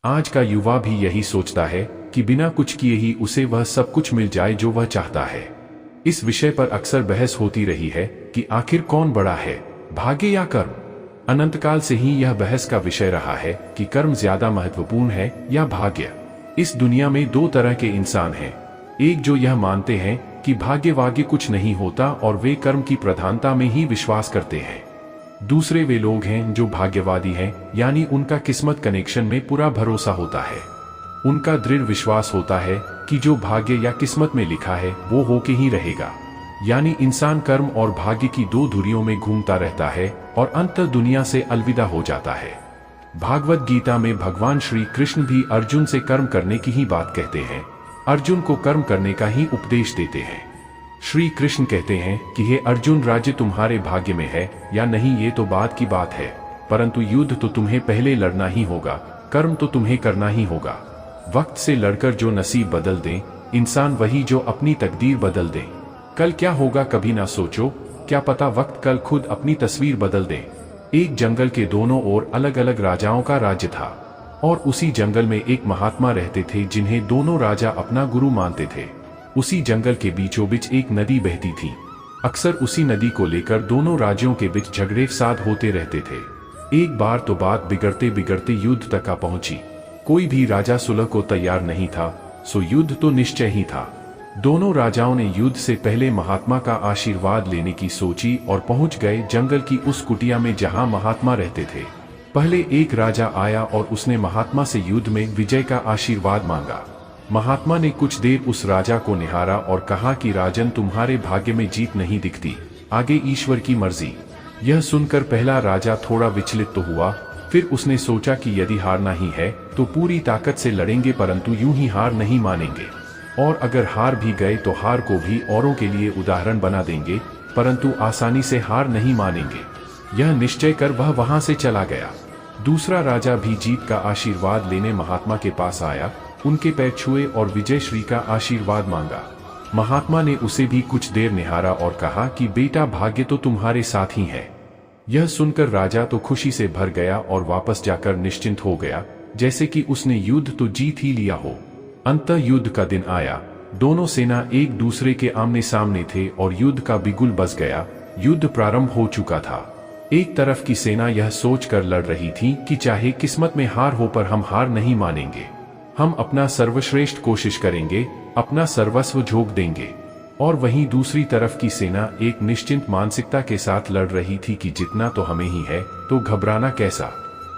आज का युवा भी यही सोचता है कि बिना कुछ किए ही उसे वह सब कुछ मिल जाए जो वह चाहता है। इस विषय पर अक्सर बहस होती रही है कि आखिर कौन बड़ा है, भाग्य या कर्म। अनंतकाल से ही यह बहस का विषय रहा है कि कर्म ज्यादा महत्वपूर्ण है या भाग्य। इस दुनिया में दो तरह के इंसान हैं, एक जो यह मानते हैं कि भाग्य वाग्य कुछ नहीं होता और वे कर्म की प्रधानता में ही विश्वास करते हैं। दूसरे वे लोग हैं जो भाग्यवादी हैं, यानी उनका किस्मत कनेक्शन में पूरा भरोसा होता है। उनका दृढ़ विश्वास होता है कि जो भाग्य या किस्मत में लिखा है वो होके ही रहेगा। यानी इंसान कर्म और भाग्य की दो धुरियों में घूमता रहता है और अंततः दुनिया से अलविदा हो जाता है। भागवत गीता में भगवान श्री कृष्ण भी अर्जुन से कर्म करने की ही बात कहते हैं, अर्जुन को कर्म करने का ही उपदेश देते हैं। श्री कृष्ण कहते हैं कि हे अर्जुन, राज्य तुम्हारे भाग्य में है या नहीं ये तो बात की बात है, परंतु युद्ध तो तुम्हें पहले लड़ना ही होगा, कर्म तो तुम्हें करना ही होगा। वक्त से लड़कर जो नसीब बदल दे इंसान वही जो अपनी तकदीर बदल दे। कल क्या होगा कभी ना सोचो, क्या पता वक्त कल खुद अपनी तस्वीर बदल दे। एक जंगल के दोनों ओर अलग अलग राजाओं का राज्य था और उसी जंगल में एक महात्मा रहते थे जिन्हें दोनों राजा अपना गुरु मानते थे। उसी जंगल के बीचों बीच एक नदी बहती थी। अक्सर उसी नदी को लेकर दोनों राज्यों के बीच झगड़े फसाद होते रहते थे। एक बार तो बात बिगड़ते बिगड़ते युद्ध तक आ पहुंची। कोई भी राजा सुलह को तैयार नहीं था, सो युद्ध तो निश्चय ही था। दोनों राजाओं ने युद्ध से पहले महात्मा का आशीर्वाद लेने की सोची और पहुंच गए जंगल की उस कुटिया में जहां महात्मा रहते थे। पहले एक राजा आया और उसने महात्मा से युद्ध में विजय का आशीर्वाद मांगा। महात्मा ने कुछ देर उस राजा को निहारा और कहा कि राजन, तुम्हारे भाग्य में जीत नहीं दिखती, आगे ईश्वर की मर्जी। यह सुनकर पहला राजा थोड़ा विचलित तो हुआ, फिर उसने सोचा कि यदि हारना ही है तो पूरी ताकत से लड़ेंगे, परंतु यूं ही हार नहीं मानेंगे, और अगर हार भी गए तो हार को भी औरों के लिए उदाहरण बना देंगे, परंतु आसानी से हार नहीं मानेंगे। यह निश्चय कर वह वहां से चला गया। दूसरा राजा भी जीत का आशीर्वाद लेने महात्मा के पास आया, उनके पैर छुए और विजय श्री का आशीर्वाद मांगा। महात्मा ने उसे भी कुछ देर निहारा और कहा कि बेटा, भाग्य तो तुम्हारे साथ ही है। यह सुनकर राजा तो खुशी से भर गया और वापस जाकर निश्चिंत हो गया, जैसे कि उसने युद्ध तो जीत ही लिया हो। अंततः युद्ध का दिन आया। दोनों सेना एक दूसरे के आमने सामने थे और युद्ध का बिगुल बज गया। युद्ध प्रारंभ हो चुका था। एक तरफ की सेना यह सोचकर लड़ रही थी कि चाहे किस्मत में हार हो पर हम हार नहीं मानेंगे, हम अपना सर्वश्रेष्ठ कोशिश करेंगे, अपना सर्वस्व झोंक देंगे। और वहीं दूसरी तरफ की सेना एक निश्चिंत मानसिकता के साथ लड़ रही थी कि जितना तो हमें ही है, तो घबराना कैसा।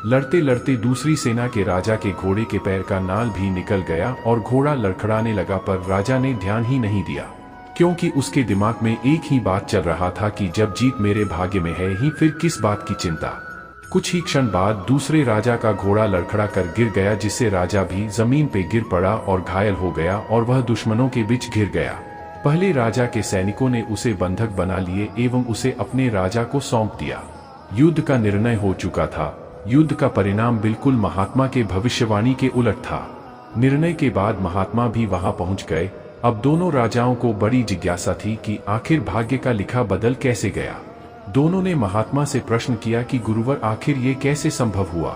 लड़ते लड़ते दूसरी सेना के राजा के घोड़े के पैर का नाल भी निकल गया और घोड़ा लड़खड़ाने लगा, पर राजा ने ध्यान ही नहीं दिया, क्योंकि उसके दिमाग में एक ही बात चल रहा था कि जब जीत मेरे भाग्य में है ही फिर किस बात की चिंता। कुछ ही क्षण बाद दूसरे राजा का घोड़ा लड़खड़ा कर गिर गया, जिससे राजा भी जमीन पे गिर पड़ा और घायल हो गया और वह दुश्मनों के बीच घिर गया। पहले राजा के सैनिकों ने उसे बंधक बना लिए एवं उसे अपने राजा को सौंप दिया। युद्ध का निर्णय हो चुका था। युद्ध का परिणाम बिल्कुल महात्मा के भविष्यवाणी के उलट था। निर्णय के बाद महात्मा भी वहां पहुंच गए। अब दोनों राजाओं को बड़ी जिज्ञासा थी कि आखिर भाग्य का लिखा बदल कैसे गया। दोनों ने महात्मा से प्रश्न किया कि गुरुवर, आखिर ये कैसे संभव हुआ।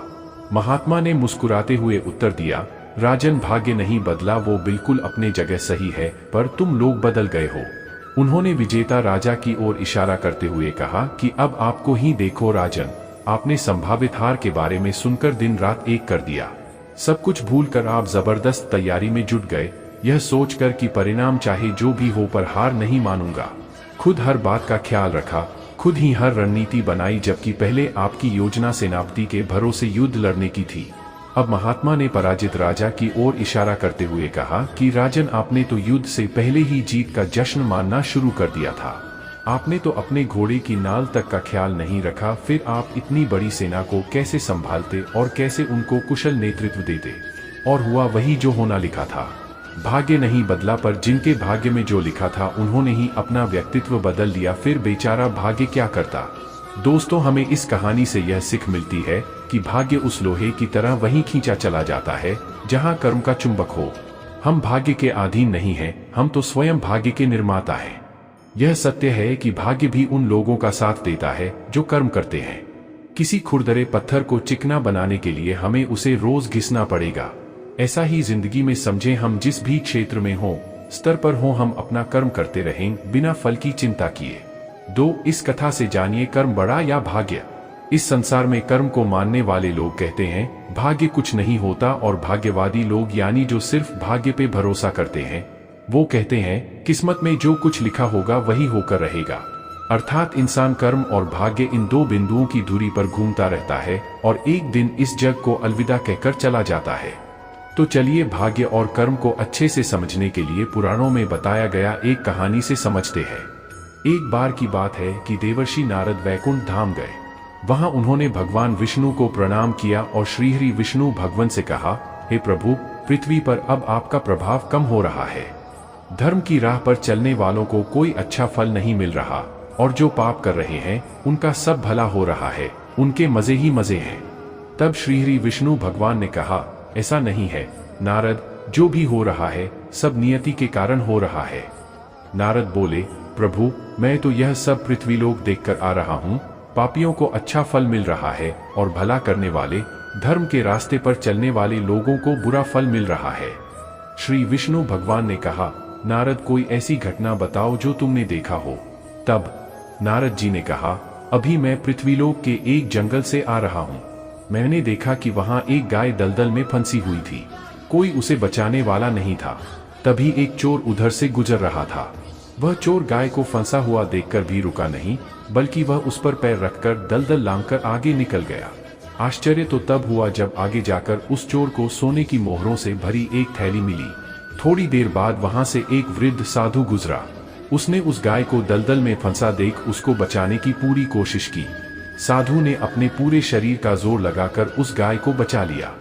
महात्मा ने मुस्कुराते हुए उत्तर दिया, राजन, भाग्य नहीं बदला, वो बिल्कुल अपने जगह सही है, पर तुम लोग बदल गए हो। उन्होंने विजेता राजा की ओर इशारा करते हुए कहा कि अब आपको ही देखो राजन, आपने संभावित हार के बारे में सुनकर दिन रात एक कर दिया। सब कुछ भूलकर आप जबरदस्त तैयारी में जुट गए, यह सोचकर कि परिणाम चाहे जो भी हो पर हार नहीं मानूंगा। खुद हर बात का ख्याल रखा, खुद ही हर रणनीति बनाई, जबकि पहले आपकी योजना सेनापति के भरोसे युद्ध लड़ने की थी। अब महात्मा ने पराजित राजा की ओर इशारा करते हुए कहा कि राजन, आपने तो युद्ध से पहले ही जीत का जश्न मानना शुरू कर दिया था। आपने तो अपने घोड़े की नाल तक का ख्याल नहीं रखा, फिर आप इतनी बड़ी सेना को कैसे संभालते और कैसे उनको कुशल नेतृत्व देते। और हुआ वही जो होना लिखा था। भाग्य नहीं बदला, पर जिनके भाग्य में जो लिखा था उन्होंने ही अपना व्यक्तित्व बदल लिया, फिर बेचारा भाग्य क्या करता। दोस्तों, हमें इस कहानी से यह सीख मिलती है कि भाग्य उस लोहे की तरह वहीं खींचा चला जाता है जहां कर्म का चुंबक हो। हम भाग्य के अधीन नहीं हैं, हम तो स्वयं भाग्य के निर्माता हैं। यह सत्य है कि भाग्य भी उन लोगों का साथ देता है जो कर्म करते हैं। किसी खुरदरे पत्थर को चिकना बनाने के लिए हमें उसे रोज घिसना पड़ेगा। ऐसा ही जिंदगी में समझें, हम जिस भी क्षेत्र में हो, स्तर पर हो, हम अपना कर्म करते रहें बिना फल की चिंता किए। 2 इस कथा से जानिए, कर्म बड़ा या भाग्य। इस संसार में कर्म को मानने वाले लोग कहते हैं भाग्य कुछ नहीं होता, और भाग्यवादी लोग यानी जो सिर्फ भाग्य पे भरोसा करते हैं, वो कहते हैं किस्मत में जो कुछ लिखा होगा वही होकर रहेगा। अर्थात इंसान कर्म और भाग्य इन 2 बिंदुओं की दूरी पर घूमता रहता है और एक दिन इस जग को अलविदा कहकर चला जाता है। तो चलिए भाग्य और कर्म को अच्छे से समझने के लिए पुराणों में बताया गया एक कहानी से समझते हैं। एक बार की बात है कि देवर्षि नारद वैकुंठ धाम गए। वहां उन्होंने भगवान विष्णु को प्रणाम किया और श्रीहरि विष्णु भगवान से कहा, हे प्रभु, पृथ्वी पर अब आपका प्रभाव कम हो रहा है। धर्म की राह पर चलने वालों को कोई अच्छा फल नहीं मिल रहा, और जो पाप कर रहे हैं उनका सब भला हो रहा है, उनके मजे ही मजे हैं। तब श्रीहरि विष्णु भगवान ने कहा, ऐसा नहीं है नारद, जो भी हो रहा है सब नियति के कारण हो रहा है। नारद बोले, प्रभु, मैं तो यह सब पृथ्वीलोक देखकर आ रहा हूँ। पापियों को अच्छा फल मिल रहा है और भला करने वाले, धर्म के रास्ते पर चलने वाले लोगों को बुरा फल मिल रहा है। श्री विष्णु भगवान ने कहा, नारद, कोई ऐसी घटना बताओ जो तुमने देखा हो। तब नारद जी ने कहा, अभी मैं पृथ्वीलोक के एक जंगल से आ रहा हूँ। मैंने देखा कि वहां एक गाय दलदल में फंसी हुई थी। कोई उसे बचाने वाला नहीं था। तभी एक चोर उधर से गुजर रहा था। वह चोर गाय को फंसा हुआ देखकर भी रुका नहीं, बल्कि वह उस पर पैर रखकर दलदल लांघकर आगे निकल गया। आश्चर्य तो तब हुआ जब आगे जाकर उस चोर को सोने की मोहरों से भरी एक थैली मिली। थोड़ी देर बाद वहां से एक वृद्ध साधु गुजरा। उसने उस गाय को दलदल में फंसा देख उसको बचाने की पूरी कोशिश की। साधु ने अपने पूरे शरीर का जोर लगाकर उस गाय को बचा लिया,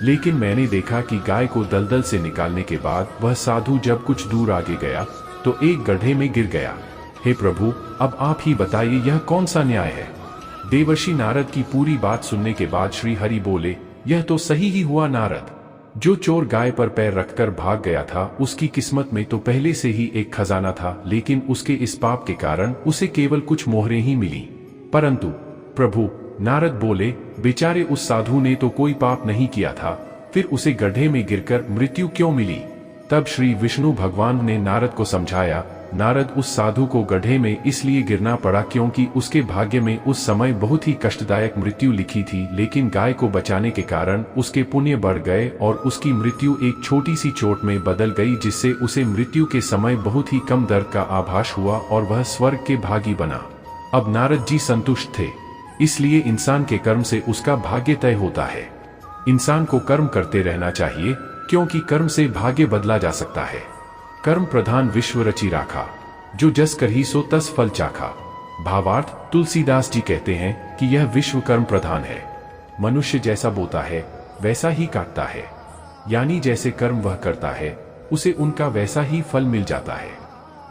लेकिन मैंने देखा कि गाय को दलदल से निकालने के बाद वह साधु जब कुछ दूर आगे गया तो एक गड्ढे में गिर गया। हे प्रभु, अब आप ही बताइए यह कौन सा न्याय है। देवर्षि नारद की पूरी बात सुनने के बाद श्री हरि बोले, यह तो सही ही हुआ नारद। जो चोर गाय पर पैर रखकर भाग गया था, उसकी किस्मत में तो पहले से ही एक खजाना था, लेकिन उसके इस पाप के कारण उसे केवल कुछ मोहरें ही मिली। परंतु प्रभु, नारद बोले, बेचारे उस साधु ने तो कोई पाप नहीं किया था, फिर उसे गड्ढे में गिरकर मृत्यु क्यों मिली। तब श्री विष्णु भगवान ने नारद को समझाया, नारद, उस साधु को गड्ढे में इसलिए गिरना पड़ा क्योंकि उसके भाग्य में उस समय बहुत ही कष्टदायक मृत्यु लिखी थी, लेकिन गाय को बचाने के कारण उसके पुण्य बढ़ गए और उसकी मृत्यु एक छोटी सी चोट में बदल गई, जिससे उसे मृत्यु के समय बहुत ही कम दर्द का आभास हुआ और वह स्वर्ग के भागी बना। अब नारद जी संतुष्ट थे, इसलिए इंसान के कर्म से उसका भाग्य तय होता है। इंसान को कर्म करते रहना चाहिए, क्योंकि कर्म से भाग्य बदला जा सकता है। कर्म प्रधान विश्व रचि राखा, जो जस करही सो तस फल चाखा। भावार्थ, तुलसीदास जी कहते हैं कि यह विश्व कर्म प्रधान है। मनुष्य जैसा बोता है वैसा ही काटता है, यानी जैसे कर्म वह करता है उसे उनका वैसा ही फल मिल जाता है।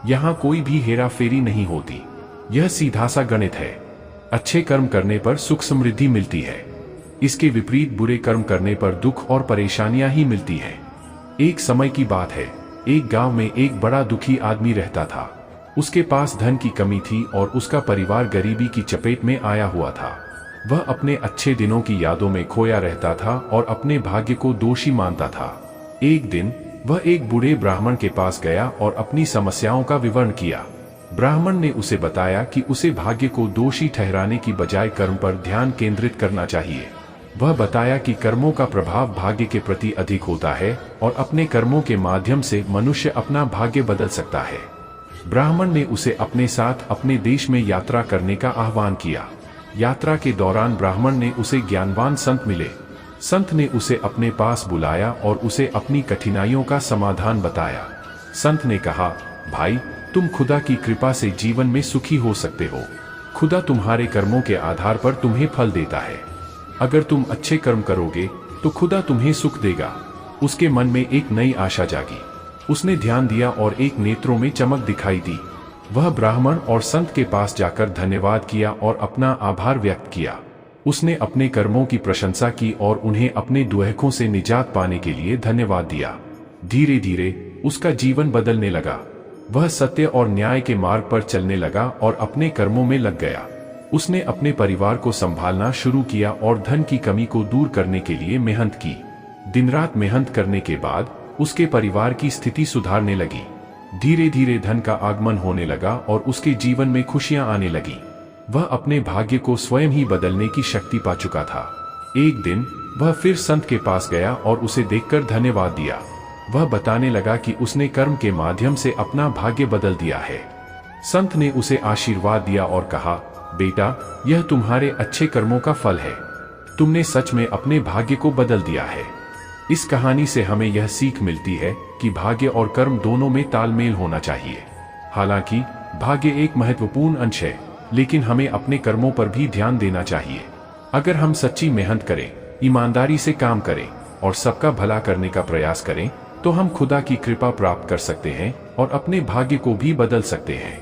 यहाँ कोई भी हेरा फेरी नहीं होती, यह सीधा सा गणित है। अच्छे कर्म करने पर सुख समृद्धि मिलती है, इसके विपरीत बुरे कर्म करने पर दुख और परेशानियां ही मिलती हैं। एक समय की बात है, एक गांव में एक बड़ा दुखी आदमी रहता था। उसके पास धन की कमी थी और उसका परिवार गरीबी की चपेट में आया हुआ था। वह अपने अच्छे दिनों की यादों में खोया रहता था और अपने भाग्य को दोषी मानता था। एक दिन वह एक बूढ़े ब्राह्मण के पास गया और अपनी समस्याओं का विवरण किया। ब्राह्मण ने उसे बताया कि उसे भाग्य को दोषी ठहराने की बजाय कर्म पर ध्यान केंद्रित करना चाहिए। वह बताया कि कर्मों का प्रभाव भाग्य के प्रति अधिक होता है और अपने कर्मों के माध्यम से मनुष्य अपना भाग्य बदल सकता है। ब्राह्मण ने उसे अपने साथ अपने देश में यात्रा करने का आह्वान किया। यात्रा के दौरान ब्राह्मण ने उसे ज्ञानवान संत मिले। संत ने उसे अपने पास बुलाया और उसे अपनी कठिनाइयों का समाधान बताया। संत ने कहा, भाई, तुम खुदा की कृपा से जीवन में सुखी हो सकते हो। खुदा तुम्हारे कर्मों के आधार पर तुम्हें फल देता है। अगर तुम अच्छे कर्म करोगे तो खुदा तुम्हें सुख देगा। उसके मन में एक नई आशा जागी। उसने ध्यान दिया और एक नेत्रों में चमक दिखाई दी। वह ब्राह्मण और संत के पास जाकर धन्यवाद किया और अपना आभार व्यक्त किया। उसने अपने कर्मों की प्रशंसा की और उन्हें अपने दुहकों से निजात पाने के लिए धन्यवाद दिया। धीरे धीरे उसका जीवन बदलने लगा। वह सत्य और न्याय के मार्ग पर चलने लगा और अपने कर्मों में लग गया। उसने अपने परिवार को संभालना शुरू किया और धन की कमी को दूर करने के लिए मेहनत की। दिन रात मेहनत करने के बाद उसके परिवार की स्थिति सुधारने लगी। धीरे धीरे धन का आगमन होने लगा और उसके जीवन में खुशियां आने लगी। वह अपने भाग्य को स्वयं ही बदलने की शक्ति पा चुका था। एक दिन वह फिर संत के पास गया और उसे देखकर धन्यवाद दिया। वह बताने लगा कि उसने कर्म के माध्यम से अपना भाग्य बदल दिया है। संत ने उसे आशीर्वाद दिया और कहा, बेटा, यह तुम्हारे अच्छे कर्मों का फल है। तुमने सच में अपने भाग्य को बदल दिया है। इस कहानी से हमें यह सीख मिलती है कि भाग्य और कर्म दोनों में तालमेल होना चाहिए। हालांकि भाग्य एक महत्वपूर्ण अंश है, लेकिन हमें अपने कर्मों पर भी ध्यान देना चाहिए। अगर हम सच्ची मेहनत करें, ईमानदारी से काम करें और सबका भला करने का प्रयास करें, तो हम खुदा की कृपा प्राप्त कर सकते हैं और अपने भाग्य को भी बदल सकते हैं।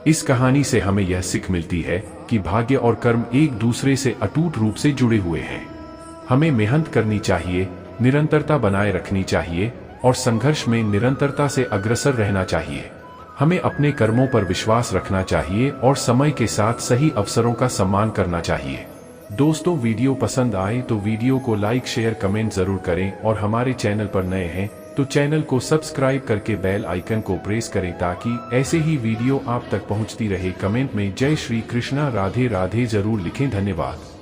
इस कहानी से हमें यह सीख मिलती है कि भाग्य और कर्म एक दूसरे से अटूट रूप से जुड़े हुए हैं। हमें मेहनत करनी चाहिए, निरंतरता बनाए रखनी चाहिए और संघर्ष में निरंतरता से अग्रसर रहना चाहिए। हमें अपने कर्मों पर विश्वास रखना चाहिए और समय के साथ सही अवसरों का सम्मान करना चाहिए। दोस्तों, वीडियो पसंद आए तो वीडियो को लाइक, शेयर, कमेंट जरूर करें और हमारे चैनल पर नए हैं तो चैनल को सब्सक्राइब करके बेल आइकन को प्रेस करें ताकि ऐसे ही वीडियो आप तक पहुंचती रहे। कमेंट में जय श्री कृष्णा, राधे राधे जरूर लिखें। धन्यवाद।